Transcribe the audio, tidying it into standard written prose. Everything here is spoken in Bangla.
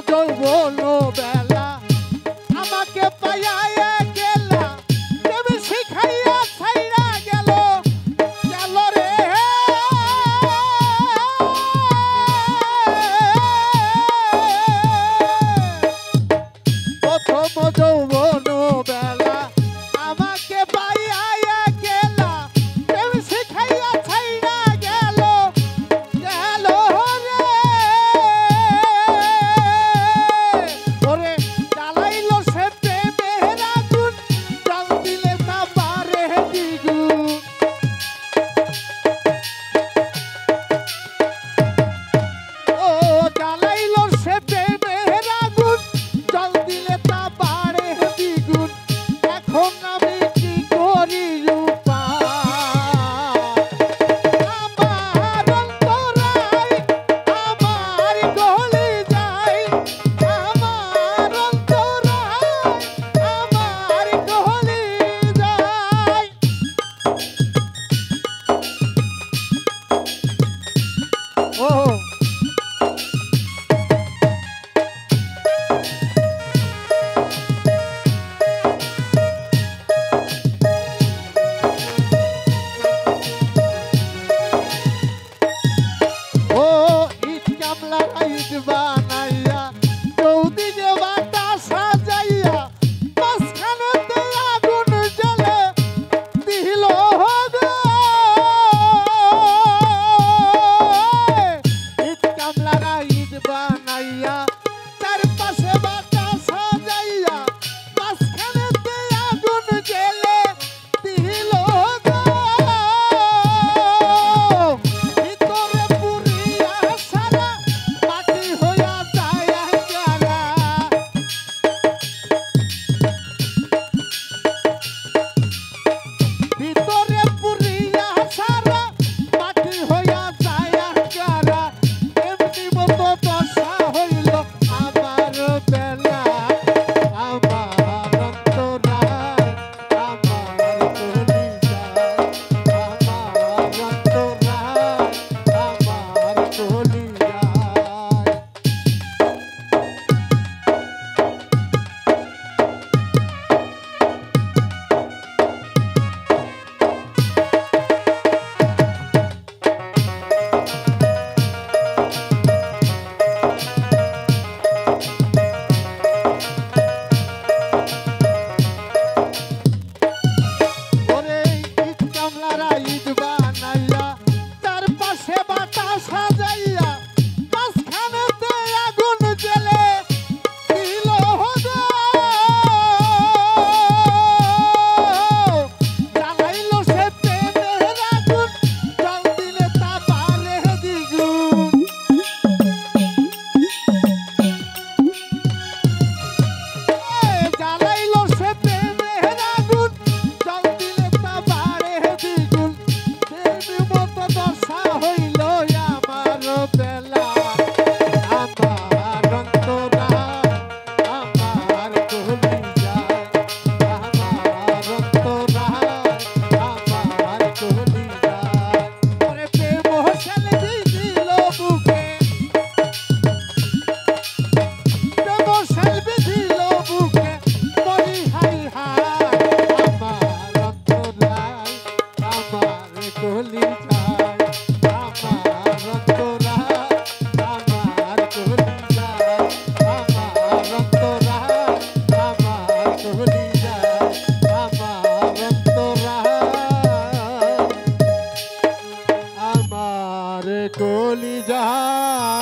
যৌবন বেলা আমাকে পাইয়া গেলা তুমি শিখাইয়া ছাইরা গেল গেল রে প্রথম যৌবন বেলা আমাকে পাইয়া গেলা তুমি শিখাইয়া ছাইরা গেল গেল রে ওরে জ্বালাইলো সে প্রেমের আগুন জল দিলে তা বাড়ে দ্বিগুণ ও জ্বালাইলো সে প্রেমের আগুন জল দিলে তা বাড়ে দ্বিগুণ এখন আমি কি করি আমার অন্তরায় আমার গলি যায় আমার অন্তরায় আমার গলি যায় ও ও ইট কামলা ইট বানাইয়া চৌদিকে বাটা সাজাইয়া মাঝখানেতে আগুন জ্বলে দিল গো ইট কামলা ইট বানাইয়া চারপাশে বাটা সাজাইয়া মাঝখানেতে আগুন জ্বলে দিল গো ভিতরে পুরিয়া সারা মাটি হইয়া যায় একারা ভিতরে পুরিয়া সারা মাটি হইয়া যায় একারা এমনি মতো দশা হইল আমার বেলা আমার অন্তরায় আমার গলি যায় আমার অন্তরায় আমার গলি যায় ওরে ইট কামলারা ইট বানাইয়া চারপাশে বাটা সাজাইয়া মাঝখানেতে আগুন জ্বলে দিল গো জ্বালাইলো সে প্রেমের আগুন জল দিলে তা বাড়ে দ্বিগুণ জ্বালাইলো সে প্রেমের আগুন জল দিলে তা বাড়ে দ্বিগুণ দেবী মতো দশা হইল আমার বেলা আমার অন্তরায় আমার গলি যায় আমার অন্তরায় আমার গলি যায় ওরে প্রেম সেলফি দিল বুকে প্রেম সেলফি দিল বুকে মরি হাই হাই আমার অন্তরায় আমার গলি যায় আমার অন্তরায় আমার গলি যায় আমার অন্তরায় আমার গলি যায় আমার অন্তরায় আমার গলি যায়